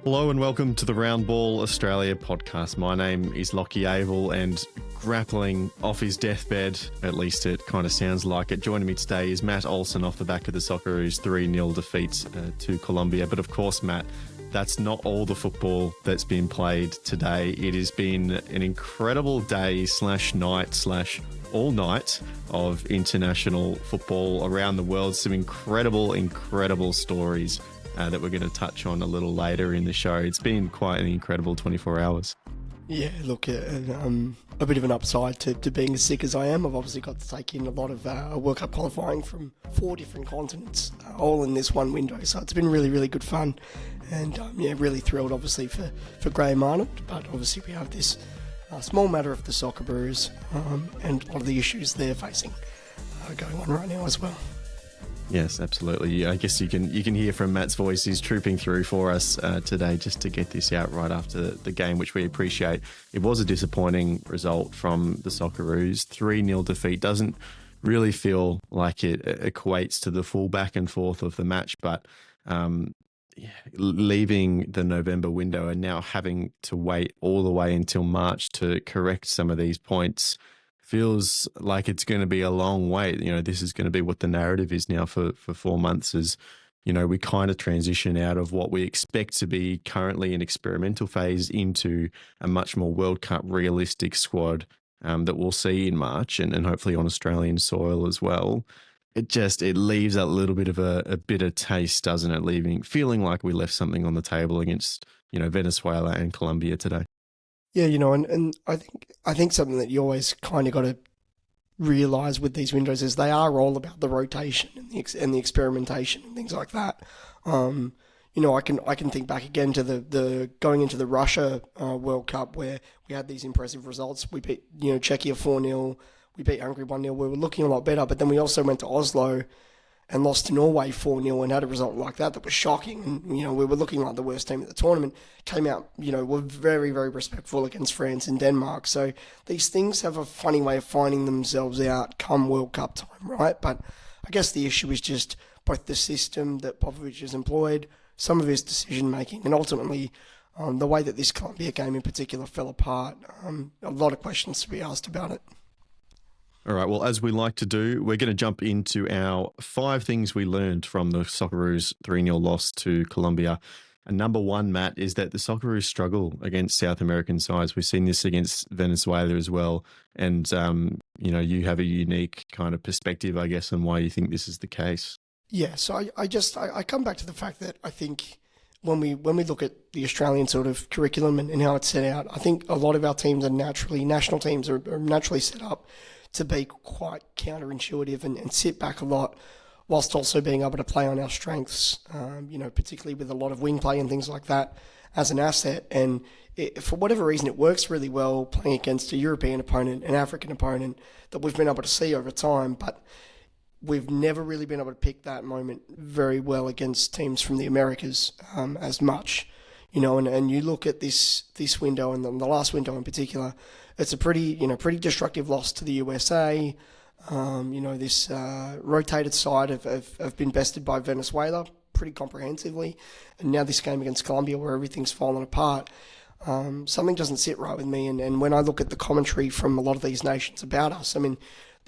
Hello and welcome to the Round Ball Australia podcast. My name is Lachie Avil, and grappling off his deathbed, at least it kind of sounds like it. Joining me today is Matt Olsen off the back of the Socceroos 3-0 defeat to Colombia. But of course, Matt, that's not all the football that's been played today. It has been an incredible day / night / all night of international football around the world. Some incredible stories that we're going to touch on a little later in the show. It's been quite an incredible 24 hours. Yeah, look, a bit of an upside to being as sick as I am. I've obviously got to take in a lot of World Cup qualifying from 4 different continents, all in this one window. So it's been really good fun. And really thrilled, obviously, for Graham Arnold. But obviously we have this small matter of the Socceroos and a lot of the issues they're facing going on right now as well. Yes, absolutely. I guess you can hear from Matt's voice. He's trooping through for us today just to get this out right after the game, which we appreciate. It was a disappointing result from the Socceroos. 3-0 defeat doesn't really feel like it equates to the full back and forth of the match, but leaving the November window and now having to wait all the way until March to correct some of these points feels like it's going to be a long wait. This is going to be what the narrative is now for 4 months is, we kind of transition out of what we expect to be currently an experimental phase into a much more World Cup realistic squad that we'll see in March and hopefully on Australian soil as well. It leaves a little bit of a bitter taste, doesn't it? Feeling like we left something on the table against, Venezuela and Colombia today. Yeah, and I think something that you always kind of got to realise with these windows is they are all about the rotation and the experimentation and things like that. I can think back again to the going into the Russia World Cup where we had these impressive results. We beat Czechia 4-0, we beat Hungary 1-0. We were looking a lot better, but then we also went to Oslo and lost to Norway 4-0 and had a result like that was shocking. And, we were looking like the worst team at the tournament. Came out, were very respectful against France and Denmark. So these things have a funny way of finding themselves out come World Cup time, right? But I guess the issue is just both the system that Popovich has employed, some of his decision-making, and ultimately the way that this Colombia game in particular fell apart. A lot of questions to be asked about it. All right, well, as we like to do, we're going to jump into our 5 things we learned from the Socceroos 3-0 loss to Colombia. And number 1, Matt, is that the Socceroos struggle against South American sides. We've seen this against Venezuela as well. And, you have a unique kind of perspective, I guess, on why you think this is the case. Yeah, so I come back to the fact that I think when we look at the Australian sort of curriculum and how it's set out, I think a lot of our teams national teams are naturally set up to be quite counterintuitive and sit back a lot whilst also being able to play on our strengths, particularly with a lot of wing play and things like that as an asset. And for whatever reason, it works really well playing against a European opponent, an African opponent that we've been able to see over time, but we've never really been able to pick that moment very well against teams from the Americas as much. And you look at this window and the last window in particular, it's a pretty destructive loss to the USA. This rotated side have been bested by Venezuela pretty comprehensively. And now this game against Colombia where everything's fallen apart. Something doesn't sit right with me. And when I look at the commentary from a lot of these nations about us, the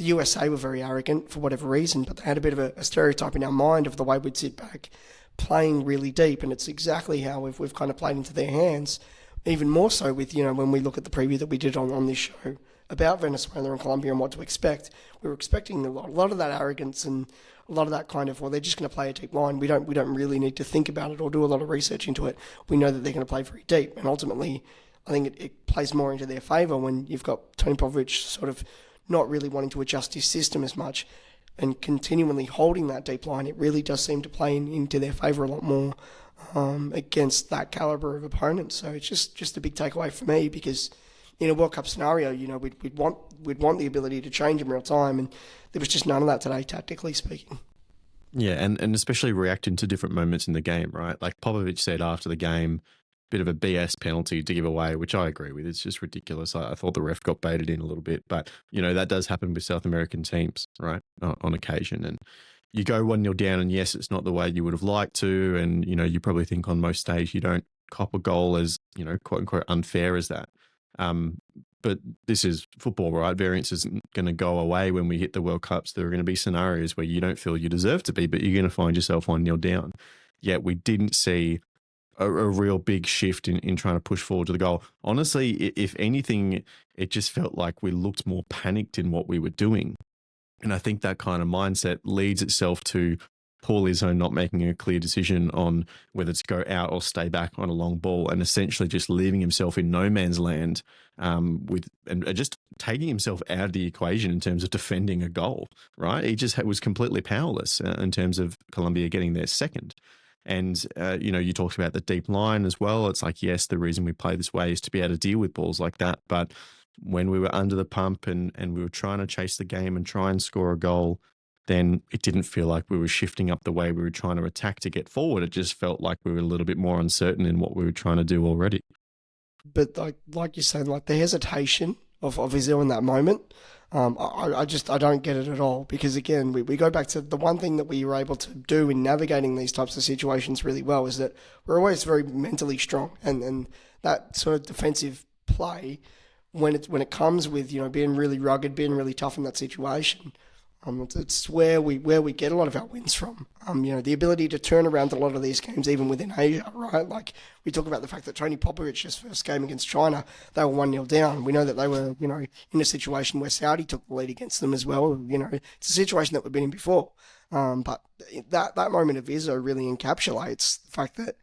USA were very arrogant for whatever reason, but they had a bit of a stereotype in our mind of the way we'd sit back playing really deep, and it's exactly how we've kind of played into their hands. Even more so with, when we look at the preview that we did on this show about Venezuela and Colombia and what to expect, we were expecting a lot of that arrogance and a lot of that kind of, well, they're just going to play a deep line. We don't really need to think about it or do a lot of research into it. We know that they're going to play very deep, and ultimately I think it plays more into their favour when you've got Tony Popovich sort of not really wanting to adjust his system as much and continually holding that deep line. It really does seem to play into their favour a lot more against that calibre of opponent. So it's just a big takeaway for me, because in a World Cup scenario, we'd want the ability to change in real time, and there was just none of that today, tactically speaking. Yeah, and especially reacting to different moments in the game, right? Like Popovich said after the game, bit of a BS penalty to give away, which I agree with. It's just ridiculous. I thought the ref got baited in a little bit, but that does happen with South American teams, right? On occasion. And you go 1-0 down, and yes, it's not the way you would have liked to. And, you probably think on most days you don't cop a goal as, quote unquote, unfair as that. But this is football, right? Variance isn't going to go away when we hit the World Cups. There are going to be scenarios where you don't feel you deserve to be, but you're going to find yourself 1-0 down. Yet we didn't see a real big shift in trying to push forward to the goal. Honestly, if anything, it just felt like we looked more panicked in what we were doing. And I think that kind of mindset leads itself to Paul Izzo not making a clear decision on whether to go out or stay back on a long ball, and essentially just leaving himself in no man's land and just taking himself out of the equation in terms of defending a goal, right? He just was completely powerless in terms of Colombia getting their second. And, you talked about the deep line as well. It's like, yes, the reason we play this way is to be able to deal with balls like that. But when we were under the pump and we were trying to chase the game and try and score a goal, then it didn't feel like we were shifting up the way we were trying to attack to get forward. It just felt like we were a little bit more uncertain in what we were trying to do already. But like you said, like the hesitation of Avil in that moment, I don't get it at all. Because again, we go back to the one thing that we were able to do in navigating these types of situations really well is that we're always very mentally strong, and that sort of defensive play when it comes with being really rugged, being really tough in that situation. It's where we get a lot of our wins from. The ability to turn around a lot of these games, even within Asia, right? Like we talk about the fact that Tony Popovich's first game against China, they were 1-0 down. We know that they were, in a situation where Saudi took the lead against them as well. It's a situation that we've been in before. But that moment of Izzo really encapsulates the fact that,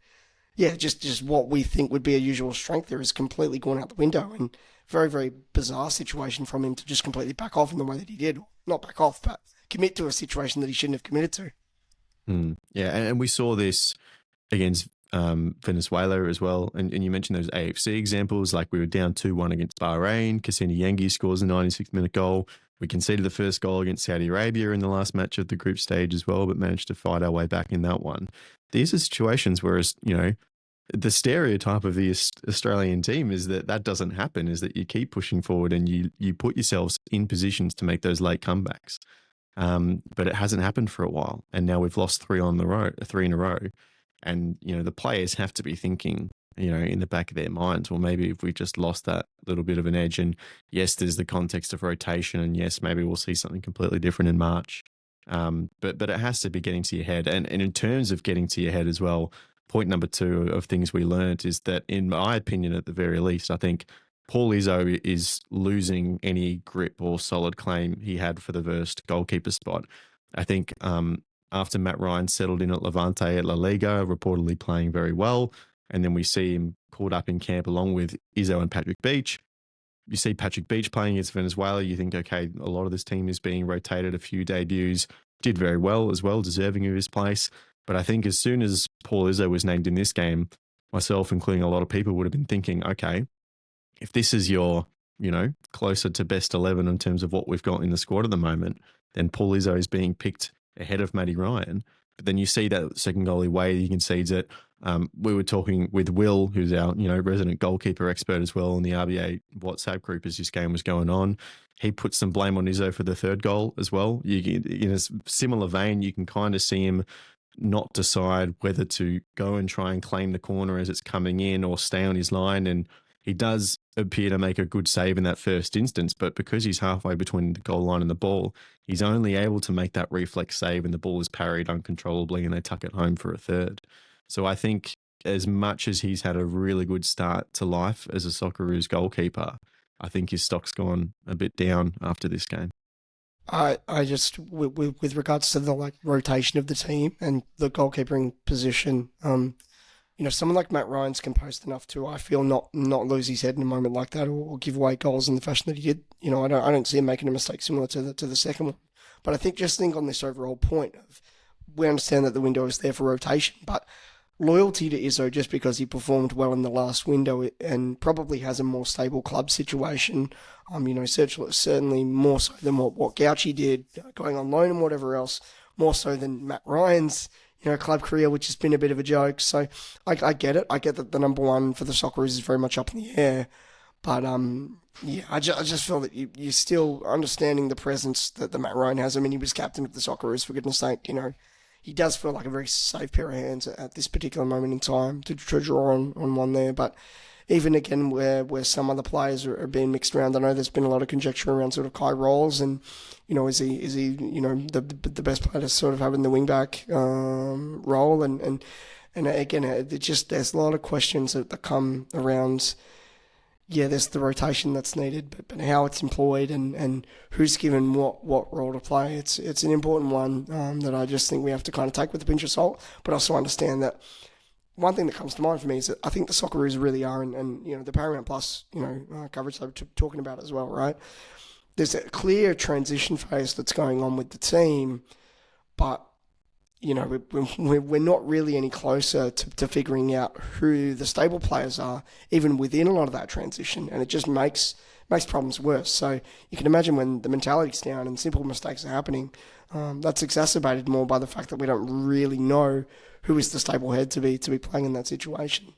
just what we think would be a usual strength there is completely gone out the window, and very, very bizarre situation from him to just completely back off in the way that he did. Not back off, but commit to a situation that he shouldn't have committed to. Yeah, and we saw this against Venezuela as well. And you mentioned those AFC examples, like we were down 2-1 against Bahrain. Cassini Yengi scores a 96-minute goal. We conceded the first goal against Saudi Arabia in the last match of the group stage as well, but managed to fight our way back in that one. These are situations where, the stereotype of the Australian team is that doesn't happen, is that you keep pushing forward and you put yourselves in positions to make those late comebacks. But it hasn't happened for a while. And now we've lost three in a row. And, the players have to be thinking, in the back of their minds, well, maybe if we just lost that little bit of an edge, and yes, there's the context of rotation, and yes, maybe we'll see something completely different in March. But it has to be getting to your head. And in terms of getting to your head as well, point number 2 of things we learned is that, in my opinion, at the very least, I think Paul Izzo is losing any grip or solid claim he had for the first goalkeeper spot. I think after Matt Ryan settled in at Levante at La Liga, reportedly playing very well, and then we see him caught up in camp along with Izzo and Patrick Beach. You see Patrick Beach playing against Venezuela, you think, okay, a lot of this team is being rotated, a few debuts, did very well as well, deserving of his place. But I think as soon as Paul Izzo was named in this game, myself, including a lot of people, would have been thinking, okay, if this is your, closer to best 11 in terms of what we've got in the squad at the moment, then Paul Izzo is being picked ahead of Matty Ryan. But then you see that second goalie way he concedes it. We were talking with Will, who's our, resident goalkeeper expert as well in the RBA WhatsApp group as this game was going on. He put some blame on Izzo for the third goal as well. In a similar vein, you can kind of see him not decide whether to go and try and claim the corner as it's coming in or stay on his line. And he does appear to make a good save in that first instance, but because he's halfway between the goal line and the ball, he's only able to make that reflex save and the ball is parried uncontrollably and they tuck it home for a third. So I think as much as he's had a really good start to life as a Socceroos goalkeeper, I think his stock's gone a bit down after this game. I just, with regards to the rotation of the team and the goalkeeping position, someone like Matt Ryan's composed enough to, I feel, not lose his head in a moment like that or give away goals in the fashion that he did. I don't see him making a mistake similar to the second one. But I think on this overall point of, we understand that the window is there for rotation, but loyalty to Izzo just because he performed well in the last window and probably has a more stable club situation, certainly more so than what Gauchi did, going on loan and whatever else, more so than Matt Ryan's, club career, which has been a bit of a joke. So I get it. I get that the number one for the Socceroos is very much up in the air. But I just feel that you're still understanding the presence that the Matt Ryan has. I mean, he was captain of the Socceroos, for goodness sake, he does feel like a very safe pair of hands at this particular moment in time to draw on one there. But even again, where some other players are being mixed around, I know there's been a lot of conjecture around sort of Kai Rolls and, is he the best player to sort of have in the wing back role and again, there's a lot of questions that come around. Yeah, there's the rotation that's needed, but how it's employed and who's given what role to play. It's an important one that I just think we have to kind of take with a pinch of salt, but also understand that one thing that comes to mind for me is that I think the Socceroos really are, and the Paramount Plus coverage they were talking about as well, right? There's a clear transition phase that's going on with the team, but we're not really any closer to figuring out who the stable players are, even within a lot of that transition, and it just makes problems worse. So you can imagine when the mentality's down and simple mistakes are happening, that's exacerbated more by the fact that we don't really know who is the stable head to be playing in that situation.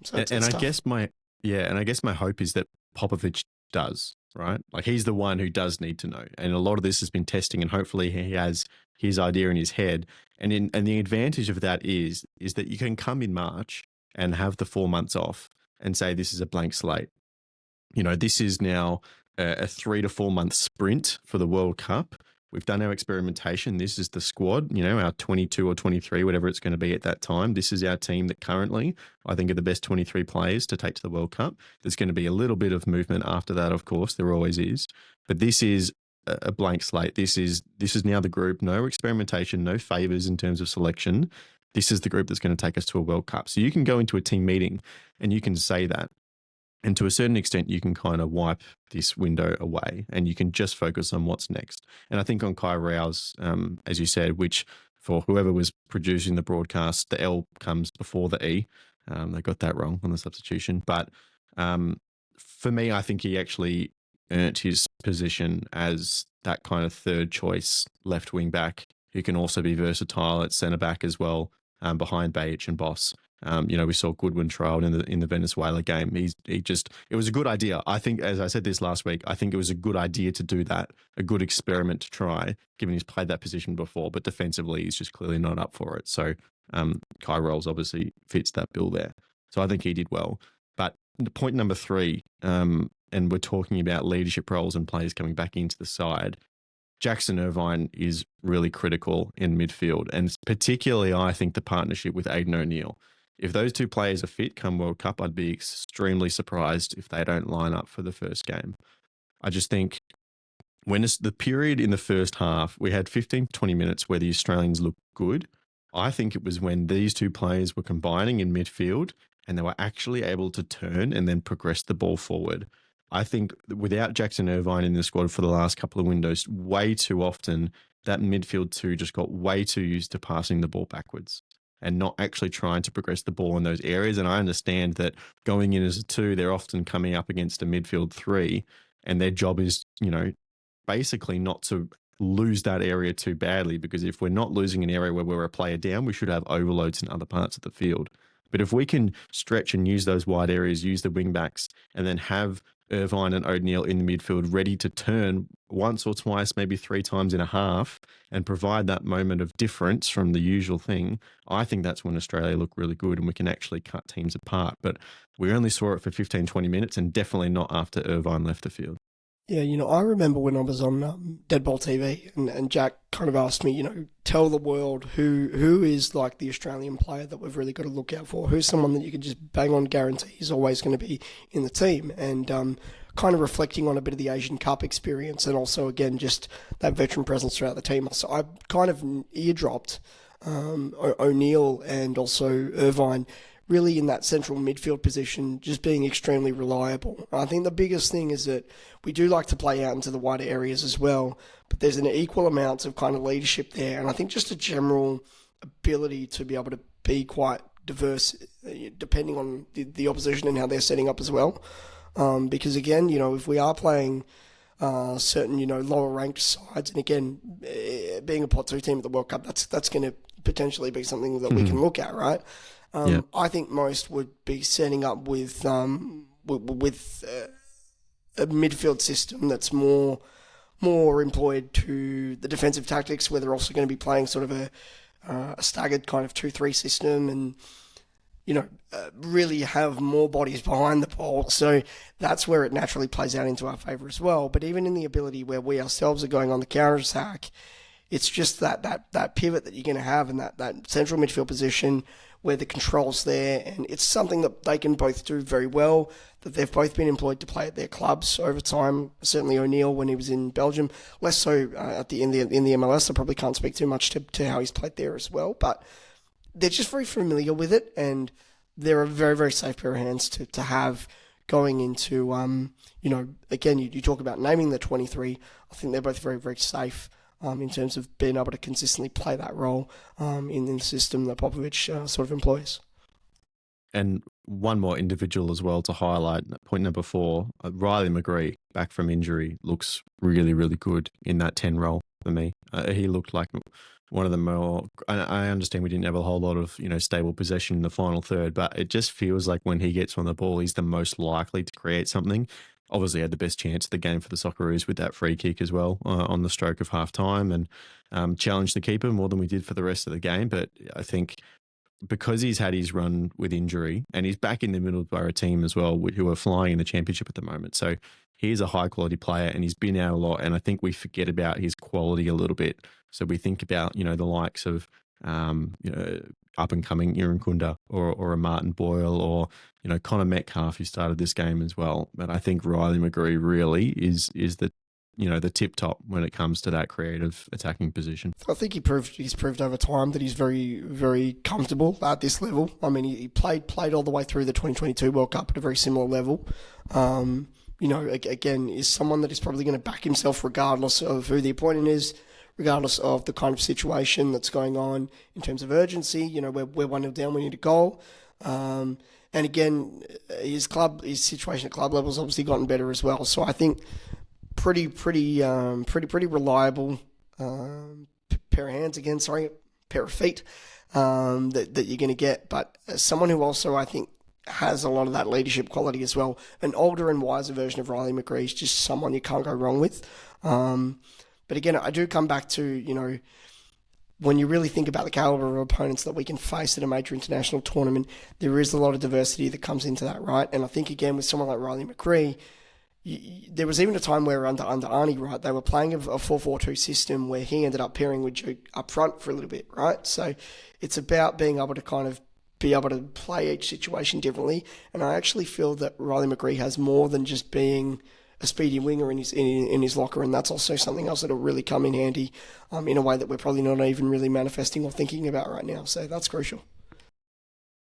So I guess my hope is that Popovic does, right? Like he's the one who does need to know, and a lot of this has been testing, and hopefully he has his idea in his head. And the advantage of that is that you can come in March and have the 4 months off and say this is a blank slate. This is now a 3 to 4 month sprint for the World Cup. We've done our experimentation. This is the squad, our 22 or 23, whatever it's going to be at that time. This is our team that currently I think are the best 23 players to take to the World Cup. There's going to be a little bit of movement after that, of course. There always is. But this is a blank slate. This is now the group. No experimentation, no favors in terms of selection. This is the group that's going to take us to a World Cup. So you can go into a team meeting and you can say that. And to a certain extent, you can kind of wipe this window away and you can just focus on what's next. And I think on Kai Rao's, as you said, which for whoever was producing the broadcast, the L comes before the E. They got that wrong on the substitution. But for me, I think he actually earned his position as that kind of third choice left wing back who can also be versatile at centre back as well, behind Bajic and Boss. We saw Goodwin trialled in the Venezuela game. It was a good idea. I think, as I said this last week, I think it was a good idea to do that, a good experiment to try, given he's played that position before, but defensively he's just clearly not up for it. So Kai Rolls obviously fits that bill there. So I think he did well. But point number 3, and we're talking about leadership roles and players coming back into the side, Jackson Irvine is really critical in midfield, and particularly I think the partnership with Aidan O'Neill. If those two players are fit come World Cup, I'd be extremely surprised if they don't line up for the first game. I just think when the period in the first half, we had 15 to 20 minutes where the Australians looked good. I think it was when these two players were combining in midfield and they were actually able to turn and then progress the ball forward. I think without Jackson Irvine in the squad for the last couple of windows, way too often that midfield two just got way too used to passing the ball backwards and not actually trying to progress the ball in those areas. And I understand that going in as a 2, they're often coming up against a midfield 3, and their job is, basically not to lose that area too badly, because if we're not losing an area where we're a player down, we should have overloads in other parts of the field. But if we can stretch and use those wide areas, use the wing backs, and then have Irvine and O'Neill in the midfield ready to turn once or twice, maybe 3 times in a half, and provide that moment of difference from the usual thing, I think that's when Australia look really good and we can actually cut teams apart. But we only saw it for 15, 20 minutes, and definitely not after Irvine left the field. Yeah, I remember when I was on Deadball TV and Jack kind of asked me, tell the world who is like the Australian player that we've really got to look out for. Who's someone that you can just bang on guarantee is always going to be in the team. And kind of reflecting on a bit of the Asian Cup experience and also, again, just that veteran presence throughout the team. So I kind of eardropped O'Neill and also Irvine really in that central midfield position, just being extremely reliable. I think the biggest thing is that we do like to play out into the wider areas as well, but there's an equal amount of kind of leadership there. And I think just a general ability to be able to be quite diverse, depending on the opposition and how they're setting up as well. Because again, if we are playing certain, lower ranked sides, and again, being a pot 2 team at the World Cup, that's going to potentially be something that we can look at, right? I think most would be setting up with a midfield system that's more employed to the defensive tactics, where they're also going to be playing sort of a staggered kind of 2-3 system, and really have more bodies behind the ball. So that's where it naturally plays out into our favour as well. But even in the ability where we ourselves are going on the counter attack, it's just that pivot that you're going to have in that central midfield position where the control's there, and it's something that they can both do very well, that they've both been employed to play at their clubs over time. Certainly O'Neill when he was in Belgium, less so in the MLS. I probably can't speak too much to how he's played there as well, but they're just very familiar with it, and they're a very, very safe pair of hands to have going into, again, you talk about naming the 23. I think they're both very, very safe in terms of being able to consistently play that role in the system that Popovich sort of employs. And one more individual as well to highlight, point number 4, Riley McGree, back from injury, looks really, really good in that 10 role for me. He looked like one of the more, I understand we didn't have a whole lot of, stable possession in the final third, but it just feels like when he gets on the ball, he's the most likely to create something. Obviously had the best chance of the game for the Socceroos with that free kick as well on the stroke of half time, and challenged the keeper more than we did for the rest of the game. But I think because he's had his run with injury and he's back in the Middlesbrough team as well, who are flying in the championship at the moment. So he's a high quality player and he's been out a lot. And I think we forget about his quality a little bit. So we think about, the likes of, up and coming Aaron Kunda or a Martin Boyle or, Connor Metcalf, who started this game as well. But I think Riley McGree really is the, the tip top when it comes to that creative attacking position. I think he's proved over time that he's very, very comfortable at this level. I mean, he played all the way through the 2022 World Cup at a very similar level. Again, is someone that is probably going to back himself regardless of who the opponent is, regardless of the kind of situation that's going on in terms of urgency. We're 1-0 down, we need a goal. And again, his situation at club level has obviously gotten better as well. So I think pretty reliable pair of hands again. Sorry, pair of feet that you're going to get. But someone who also I think has a lot of that leadership quality as well. An older and wiser version of Riley McGree is just someone you can't go wrong with. But again, I do come back to, when you really think about the caliber of opponents that we can face at a major international tournament, there is a lot of diversity that comes into that, right? And I think, again, with someone like Riley McGree, there was even a time where under Arnie, right, they were playing a 4-4-2 system where he ended up pairing with Duke up front for a little bit, right? So it's about being able to kind of be able to play each situation differently. And I actually feel that Riley McGree has more than just being a speedy winger in his locker, and that's also something else that'll really come in handy in a way that we're probably not even really manifesting or thinking about right now. So that's crucial.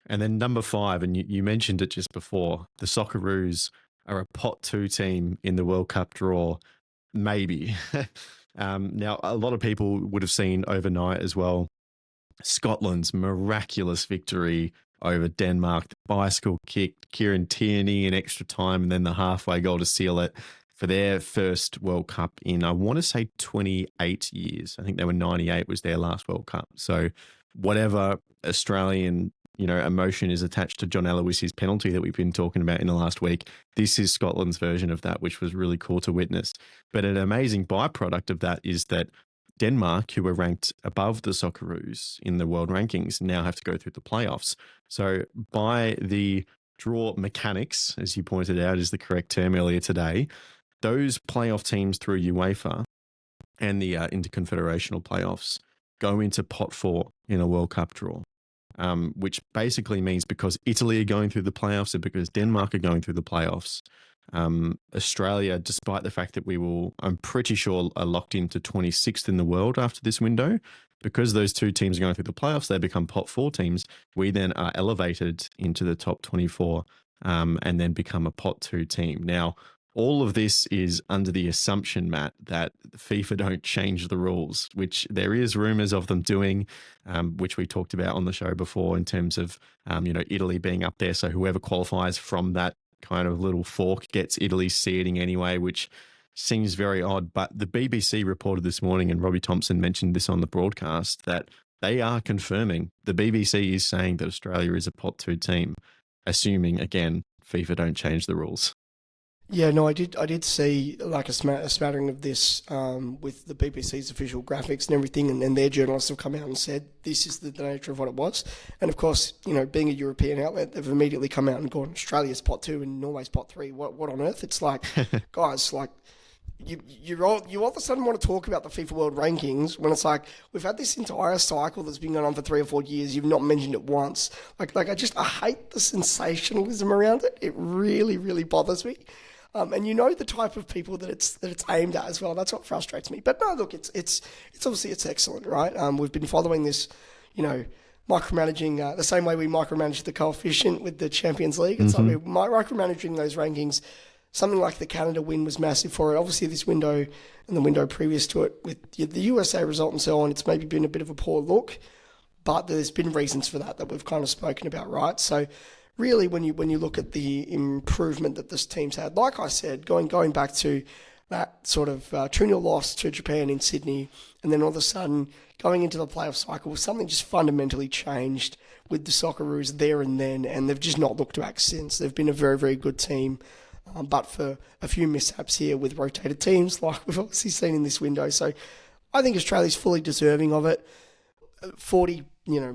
And then number 5, and you mentioned it just before, the Socceroos are a pot 2 team in the World Cup draw, maybe. Now, a lot of people would have seen overnight as well Scotland's miraculous victory over Denmark, the bicycle kick, Kieran Tierney in extra time, and then the halfway goal to seal it for their first World Cup in, I want to say, 28 years. I think they were 98 was their last World Cup. So whatever Australian, emotion is attached to John Aloisi's penalty that we've been talking about in the last week, this is Scotland's version of that, which was really cool to witness. But an amazing byproduct of that is that Denmark, who were ranked above the Socceroos in the world rankings, now have to go through the playoffs. So by the draw mechanics, as you pointed out is the correct term earlier today, those playoff teams through UEFA and the interconfederational playoffs go into pot 4 in a World Cup draw, which basically means because Italy are going through the playoffs and because Denmark are going through the playoffs, Australia, despite the fact that I'm pretty sure, are locked into 26th in the world after this window, because those 2 teams are going through the playoffs, they become pot 4 teams. We then are elevated into the top 24 and then become a pot 2 team. Now, all of this is under the assumption, Matt, that FIFA don't change the rules, which there is rumours of them doing, which we talked about on the show before in terms of, Italy being up there. So whoever qualifies from that kind of little fork gets Italy's seeding anyway, which seems very odd. But the BBC reported this morning, and Robbie Thompson mentioned this on the broadcast, that they are confirming, the BBC is saying that Australia is a pot 2 team, assuming, again, FIFA don't change the rules. Yeah, no, I did see like a smattering of this with the BBC's official graphics and everything, and their journalists have come out and said this is the nature of what it was. And of course, being a European outlet, they've immediately come out and gone Australia's pot two and Norway's pot three. What on earth? It's like, guys, like you all of a sudden want to talk about the FIFA World Rankings when it's like we've had this entire cycle that's been going on for 3 or 4 years. You've not mentioned it once. I hate the sensationalism around it. It really really bothers me. And the type of people that it's aimed at as well. That's what frustrates me. But no, look, it's obviously it's excellent, right? We've been following this, micromanaging the same way we micromanage the coefficient with the Champions League. It's like we're micromanaging those rankings. Something like the Canada win was massive for it. Obviously, this window and the window previous to it with the USA result and so on, it's maybe been a bit of a poor look, but there's been reasons for that we've kind of spoken about, right? So really, when you look at the improvement that this team's had, like I said, going back to that sort of 2-0 loss to Japan in Sydney, and then all of a sudden going into the playoff cycle, something just fundamentally changed with the Socceroos there and then, and they've just not looked back since. They've been a very, very good team. But for a few mishaps here with rotated teams, like we've obviously seen in this window. So I think Australia's fully deserving of it. 40,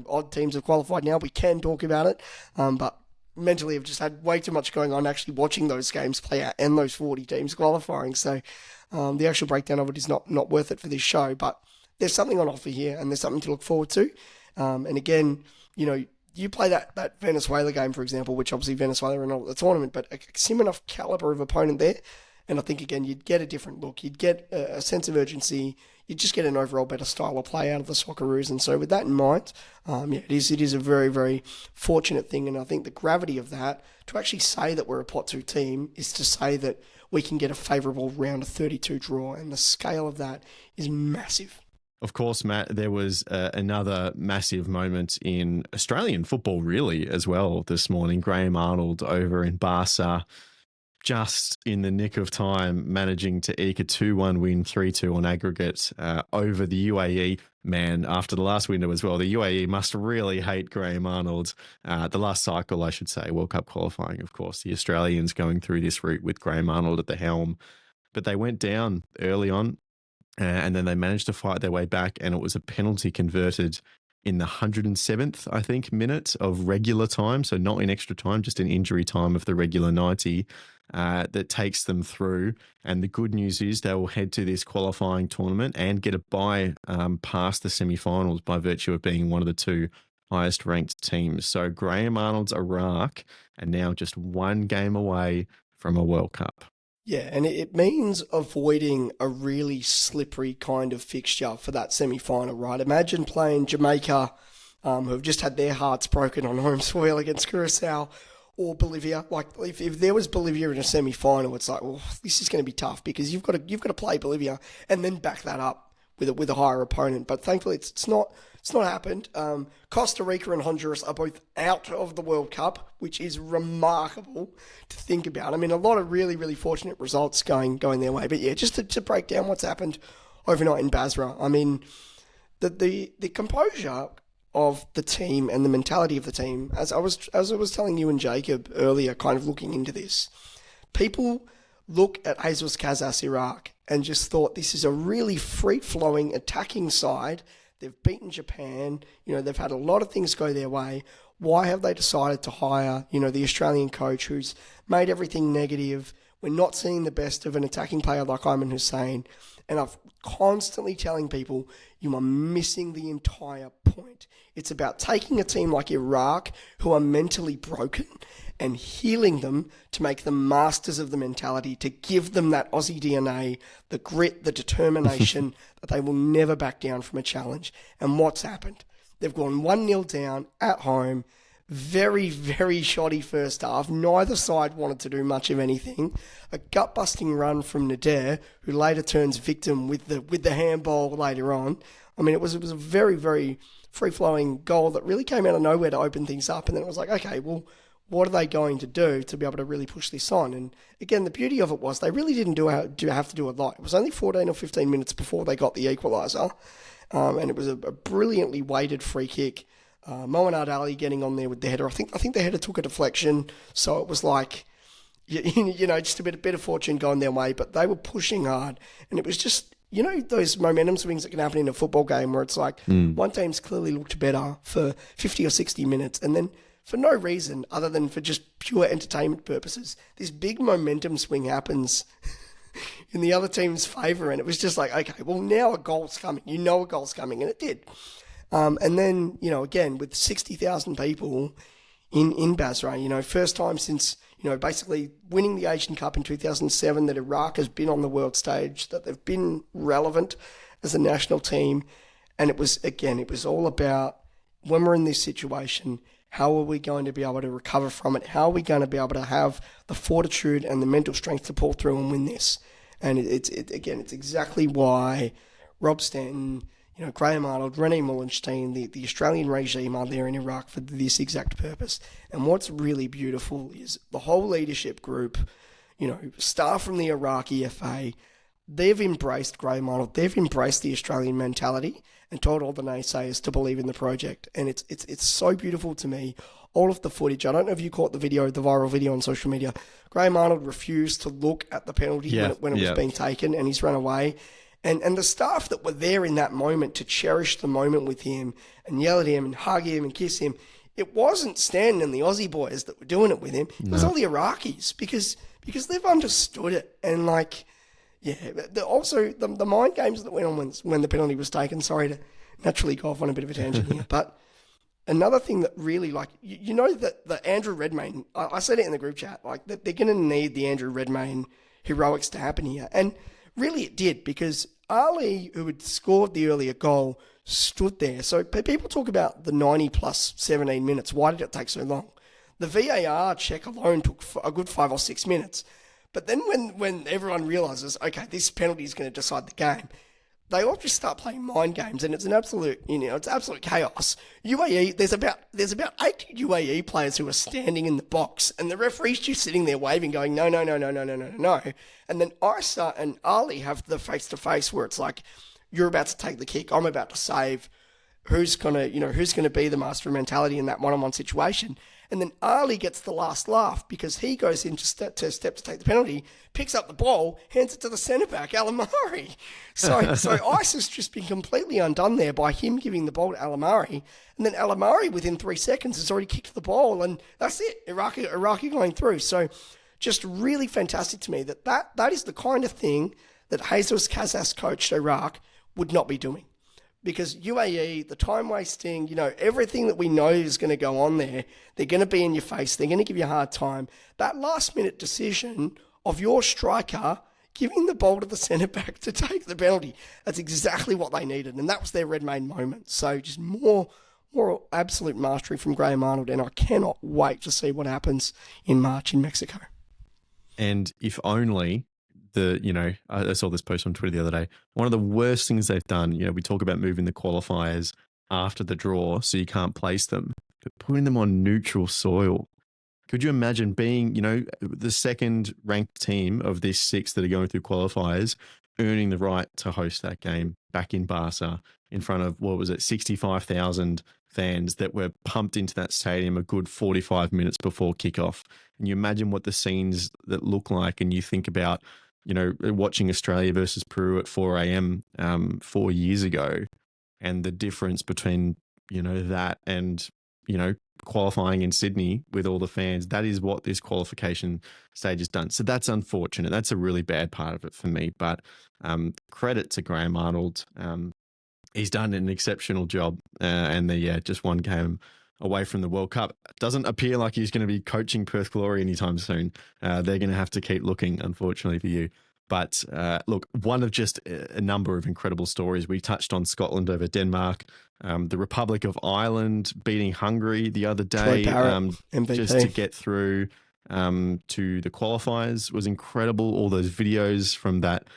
odd teams have qualified now. We can talk about it. But mentally, I've just had way too much going on actually watching those games play out and those 40 teams qualifying. So the actual breakdown of it is not worth it for this show. But there's something on offer here and there's something to look forward to. And again, you play that Venezuela game, for example, which obviously Venezuela are not at the tournament, but a similar enough caliber of opponent there. And I think, again, you'd get a different look. You'd get a sense of urgency. You'd just get an overall better style of play out of the Socceroos. And so with that in mind, it is a very, very fortunate thing. And I think the gravity of that, to actually say that we're a pot two team, is to say that we can get a favourable round of 32 draw. And the scale of that is massive. Of course, Matt, there was another massive moment in Australian football, really, as well this morning. Graham Arnold over in Barca, just in the nick of time, managing to eke a 2-1 win, 3-2 on aggregate over the UAE. Man, after the last window as well, the UAE must really hate Graham Arnold. The last cycle, I should say, World Cup qualifying, of course. The Australians going through this route with Graham Arnold at the helm. But they went down early on. And then they managed to fight their way back, and it was a penalty converted in the 107th, I think, minute of regular time. So not in extra time, just in injury time of the regular 90 that takes them through. And the good news is they will head to this qualifying tournament and get a bye past the semi-finals by virtue of being one of the two highest ranked teams. So Graham Arnold's Iraq are now just one game away from a World Cup. Yeah, and it means avoiding a really slippery kind of fixture for that semi-final, right? Imagine playing Jamaica, who have just had their hearts broken on home soil against Curacao, or Bolivia. Like if there was Bolivia in a semi-final, it's like, well, this is going to be tough because you've got to play Bolivia and then back that up with a higher opponent. But thankfully, it's not happened. Costa Rica and Honduras are both out of the World Cup, which is remarkable to think about. I mean, a lot of really, really fortunate results going their way. But yeah, just to break down what's happened overnight in Basra. I mean, the composure of the team and the mentality of the team, as I was telling you and Jacob earlier, kind of looking into this, people look at Jesus Casas Iraq and just thought this is a really free-flowing attacking side. They've beaten Japan. They've had a lot of things go their way. Why have they decided to hire, the Australian coach who's made everything negative? We're not seeing the best of an attacking player like Ayman Hussein. And I'm constantly telling people, you are missing the entire point. It's about taking a team like Iraq, who are mentally broken, and healing them to make them masters of the mentality, to give them that Aussie DNA, the grit, the determination that they will never back down from a challenge. And what's happened? They've gone 1-0 down at home. Very, very shoddy first half. Neither side wanted to do much of anything. A gut-busting run from Nader, who later turns victim with the handball later on. I mean, it was a very, very free-flowing goal that really came out of nowhere to open things up. And then it was like, okay, well, what are they going to do to be able to really push this on? And again, the beauty of it was they really didn't have to do a lot. It was only 14 or 15 minutes before they got the equaliser. And it was a brilliantly weighted free kick. Mohamed Ali getting on there with the header. I think the header took a deflection, so it was like just a bit of fortune going their way, but they were pushing hard, and it was just, those momentum swings that can happen in a football game where it's like one team's clearly looked better for 50 or 60 minutes, and then for no reason other than for just pure entertainment purposes, this big momentum swing happens in the other team's favour, and it was just like, okay, well, now a goal's coming. A goal's coming, and it did. And then, again, with 60,000 people in Basra, first time since, basically winning the Asian Cup in 2007 that Iraq has been on the world stage, that they've been relevant as a national team. And it was all about, when we're in this situation, how are we going to be able to recover from it? How are we going to be able to have the fortitude and the mental strength to pull through and win this? And it's exactly why Rob Stanton, Graham Arnold, René Mullenstein, the Australian regime are there in Iraq for this exact purpose. And what's really beautiful is the whole leadership group, staff from the Iraqi FA, they've embraced Graham Arnold, they've embraced the Australian mentality and told all the naysayers to believe in the project. And it's so beautiful to me. All of the footage, I don't know if you caught the viral video on social media. Graham Arnold refused to look at the penalty when it was being taken, and he's run away. And the staff that were there in that moment to cherish the moment with him and yell at him and hug him and kiss him, it wasn't Stan and the Aussie boys that were doing it with him. It was all the Iraqis because they've understood it. And also the mind games that went on when the penalty was taken. Sorry to naturally go off on a bit of a tangent here, but another thing that really, that the Andrew Redmayne, I said it in the group chat, that they're going to need the Andrew Redmayne heroics to happen here. And really it did, because Ali, who had scored the earlier goal, stood there. So people talk about the 90 plus 17 minutes. Why did it take so long? The VAR check alone took a good 5 or 6 minutes. But then when everyone realises, okay, this penalty is going to decide the game, they all just start playing mind games, and it's an absolute, it's absolute chaos. UAE, there's about 8 UAE players who are standing in the box, and the referee's just sitting there waving, going, no. And then Isa and Ali have the face-to-face where it's like, you're about to take the kick, I'm about to save. Who's gonna be the master of mentality in that one-on-one situation? And then Ali gets the last laugh because he goes in to step to take the penalty, picks up the ball, hands it to the centre-back, Alamari. So Isa's just been completely undone there by him giving the ball to Alamari. And then Alamari, within 3 seconds, has already kicked the ball, and that's it. Iraqi going through. So just really fantastic to me that is the kind of thing that Jesus Kazas coached Iraq would not be doing. Because UAE, the time wasting, everything that we know is going to go on there, they're going to be in your face, they're going to give you a hard time. That last minute decision of your striker giving the ball to the centre-back to take the penalty, that's exactly what they needed. And that was their Redmayne moment. So just more absolute mastery from Graham Arnold, and I cannot wait to see what happens in March in Mexico. And if only I saw this post on Twitter the other day. One of the worst things they've done, we talk about moving the qualifiers after the draw so you can't place them, but putting them on neutral soil. Could you imagine being, the second ranked team of this 6 that are going through qualifiers, earning the right to host that game back in Barca in front of, 65,000 fans that were pumped into that stadium a good 45 minutes before kickoff. And you imagine what the scenes that look like, and you think about, watching Australia versus Peru at 4 a.m. 4 years ago, and the difference between, that and, qualifying in Sydney with all the fans. That is what this qualification stage has done. So that's unfortunate. That's a really bad part of it for me. But credit to Graham Arnold. He's done an exceptional job, and just one game away from the World Cup. Doesn't appear like he's going to be coaching Perth Glory anytime soon. They're going to have to keep looking, unfortunately for you. But look, one of just a number of incredible stories. We touched on Scotland over Denmark, the Republic of Ireland beating Hungary the other day, just to get through to the qualifiers was incredible. All those videos from that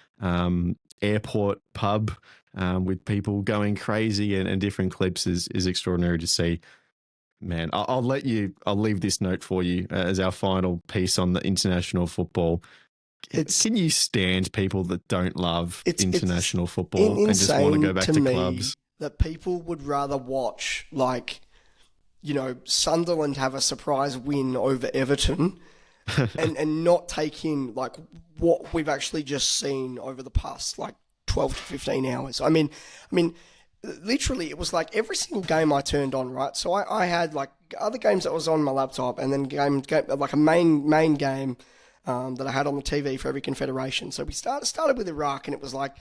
airport pub with people going crazy and different clips is extraordinary to see. Man, I'll leave this note for you as our final piece on the international football. Can you stand people that don't love international football and just want to go back to clubs? That people would rather watch, Sunderland have a surprise win over Everton and not take in like what we've actually just seen over the past like 12 to 15 hours. I mean, literally, it was like every single game I turned on, right? So I had like other games that was on my laptop, and then game like a main game that I had on the TV for every confederation. So we started with Iraq, and it was like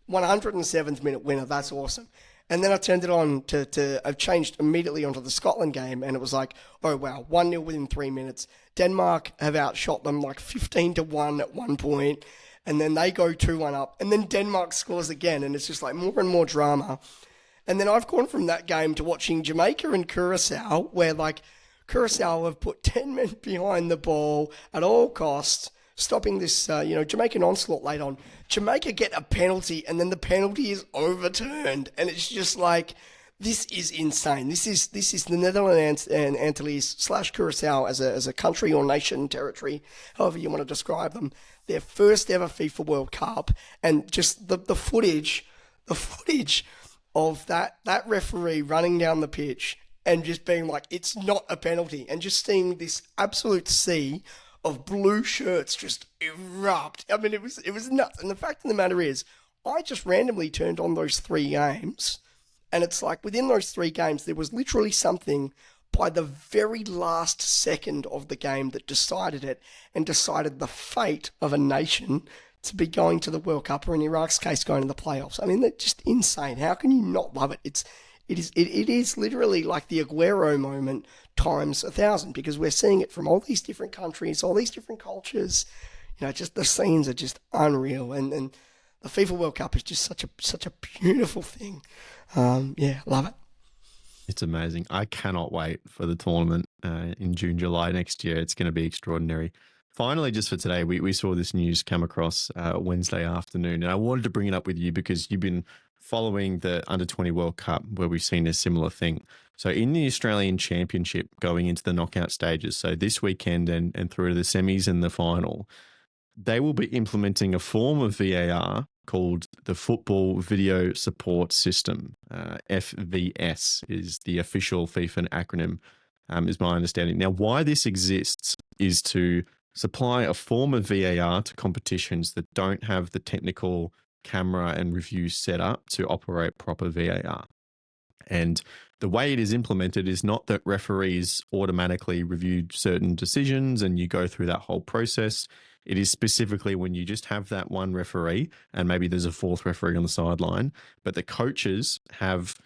107th minute winner. That's awesome. And then I turned it on I've changed immediately onto the Scotland game, and it was like, oh wow, 1-0 within 3 minutes. Denmark have outshot them like 15-1 at one point, and then they go 2-1 up, and then Denmark scores again, and it's just like more and more drama. And then I've gone from that game to watching Jamaica and Curacao, where like Curacao have put 10 men behind the ball at all costs, stopping this, Jamaican onslaught late on. Jamaica get a penalty, and then the penalty is overturned, and it's just like, this is insane. This is the Netherlands and Antilles / Curacao as a country or nation, territory, however you want to describe them. Their first ever FIFA World Cup, and just the footage of that referee running down the pitch and just being like, it's not a penalty, and just seeing this absolute sea of blue shirts just erupt. I mean, it was nuts. And the fact of the matter is, I just randomly turned on those 3 games, and it's like within those 3 games, there was literally something by the very last second of the game that decided it, and decided the fate of a nation to be going to the World Cup, or in Iraq's case, going to the playoffs. I mean, that's just insane. How can you not love it? It is literally like the Aguero moment times 1,000, because we're seeing it from all these different countries, all these different cultures. Just the scenes are just unreal, and the FIFA World Cup is just such a beautiful thing. Love it. It's amazing. I cannot wait for the tournament in June, July next year. It's going to be extraordinary. Finally, just for today, we saw this news come across Wednesday afternoon, and I wanted to bring it up with you because you've been following the Under-20 World Cup, where we've seen a similar thing. So in the Australian Championship, going into the knockout stages, so this weekend and through to the semis and the final, they will be implementing a form of VAR called the Football Video Support System. FVS is the official FIFA acronym, is my understanding. Now, why this exists is to supply a form of VAR to competitions that don't have the technical camera and review set up to operate proper VAR. And the way it is implemented is not that referees automatically review certain decisions and you go through that whole process. It is specifically when you just have that one referee, and maybe there's a 4th referee on the sideline, but the coaches have,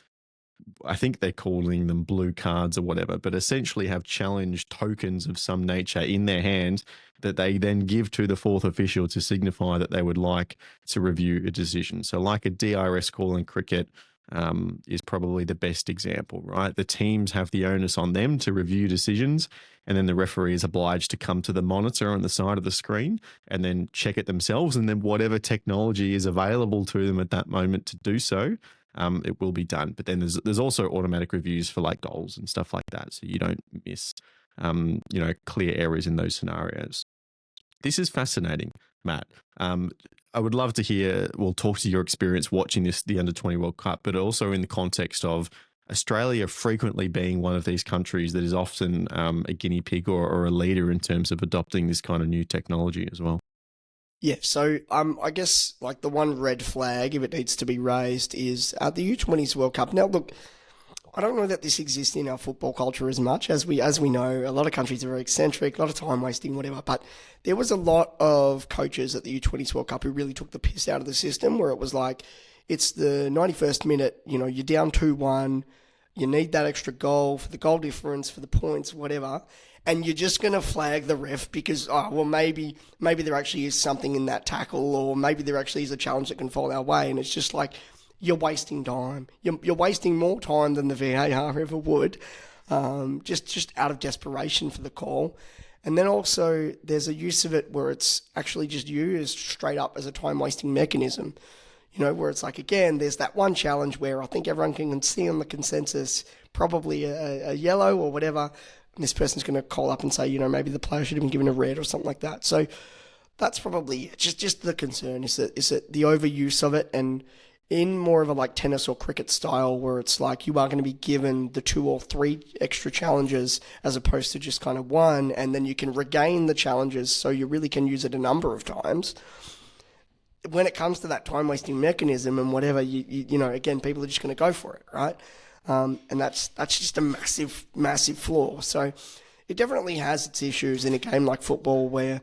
I think they're calling them blue cards or whatever, but essentially have challenge tokens of some nature in their hand that they then give to the 4th official to signify that they would like to review a decision. So like a DRS call in cricket is probably the best example, right? The teams have the onus on them to review decisions, and then the referee is obliged to come to the monitor on the side of the screen and then check it themselves, and then whatever technology is available to them at that moment to do so, it will be done. But then there's also automatic reviews for like goals and stuff like that, so you don't miss clear errors in those scenarios. This is fascinating, Matt. I would love to hear, talk to your experience watching the Under-20 World Cup, but also in the context of Australia frequently being one of these countries that is often a guinea pig or a leader in terms of adopting this kind of new technology as well. Yeah, so I guess like the one red flag, if it needs to be raised, is at the U20s World Cup. Now, look, I don't know that this exists in our football culture as much as we know. A lot of countries are very eccentric, a lot of time wasting, whatever. But there was a lot of coaches at the U20s World Cup who really took the piss out of the system, where it was like, it's the 91st minute, you're down 2-1, you need that extra goal for the goal difference, for the points, whatever, and you're just going to flag the ref because, maybe there actually is something in that tackle, or maybe there actually is a challenge that can fall our way, and it's just like, you're wasting time. You're wasting more time than the VAR ever would, just out of desperation for the call. And then also there's a use of it where it's actually just used straight up as a time-wasting mechanism, where it's like, again, there's that one challenge where I think everyone can see on the consensus probably a yellow or whatever, and this person's going to call up and say, maybe the player should have been given a red or something like that. So that's probably just the concern, is that the overuse of it, and in more of a like tennis or cricket style where it's like you are going to be given the 2 or 3 extra challenges as opposed to just kind of one, and then you can regain the challenges so you really can use it a number of times. When it comes to that time wasting mechanism and whatever, you know, again, people are just going to go for it, right? And that's just a massive flaw. So it definitely has its issues in a game like football where,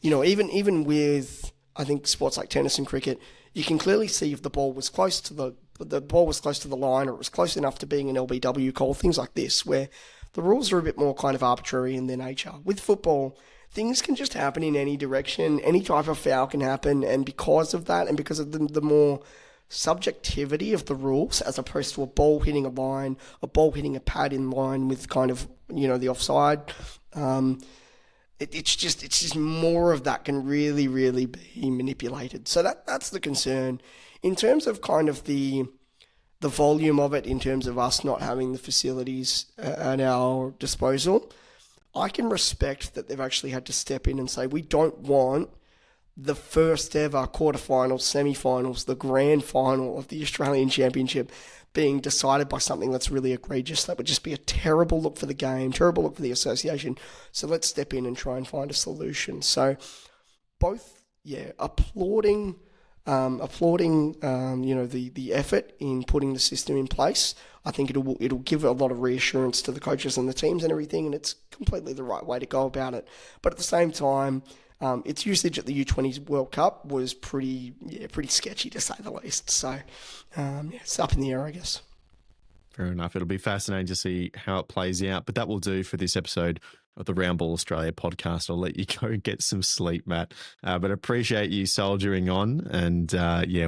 you know, even with, I think, sports like tennis and cricket, you can clearly see if the ball was close to the line, or it was close enough to being an LBW call, things like this, where the rules are a bit more kind of arbitrary in their nature. With football, things can just happen in any direction. Any type of foul can happen, and because of that, and because of the more subjectivity of the rules, as opposed to a ball hitting a line, a ball hitting a pad in line with kind of, you know, the offside, it's just more of that can really be manipulated. So that's the concern. In terms of kind of the volume of it, in terms of us not having the facilities at our disposal, I can respect that they've actually had to step in and say, we don't want the first ever quarterfinals, semi-finals, the grand final of the Australian Championship being decided by something that's really egregious. That would just be a terrible look for the game, terrible look for the association. So let's step in and try and find a solution. So both, applauding you know, the effort in putting the system in place. I think it'll give a lot of reassurance to the coaches and the teams and everything, and it's completely the right way to go about it. But at the same time, its usage at the U20s World Cup was pretty sketchy, to say the least. So, it's up in the air, I guess. Fair enough. It'll be fascinating to see how it plays out. But that will do for this episode of the Round Ball Australia podcast. I'll let you go and get some sleep, Matt. But appreciate you soldiering on. And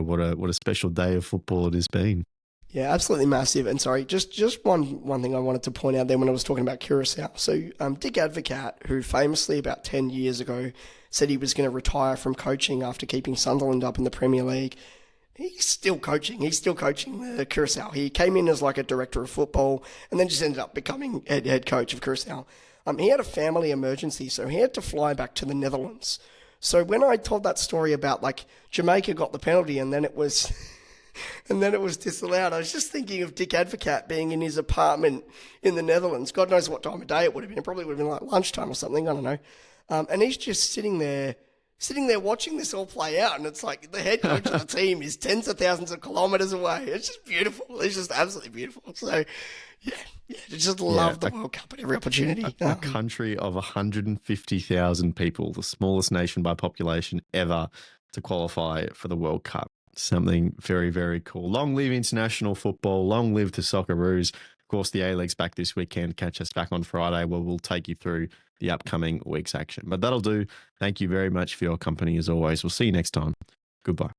what a special day of football it has been. Yeah, absolutely massive. And sorry, just one thing I wanted to point out there when I was talking about Curacao. So Dick Advocat, who famously about 10 years ago said he was going to retire from coaching after keeping Sunderland up in the Premier League, he's still coaching. He's still coaching the Curacao. He came in as like a director of football and then just ended up becoming head coach of Curacao. He had a family emergency, so he had to fly back to the Netherlands. So when I told that story about like Jamaica got the penalty and then it was disallowed, I was just thinking of Dick Advocat being in his apartment in the Netherlands. God knows what time of day it would have been. It probably would have been like lunchtime or something. I don't know. And he's just sitting there watching this all play out. And it's like the head coach of the team is tens of thousands of kilometres away. It's just beautiful. It's just absolutely beautiful. So, just love the World Cup at every opportunity. A country of 150,000 people, the smallest nation by population ever to qualify for the World Cup. Something very, very cool. Long live international football. Long live the Socceroos. Of course, the A-League's back this weekend. Catch us back on Friday where we'll take you through the upcoming week's action. But that'll do. Thank you very much for your company as always. We'll see you next time. Goodbye.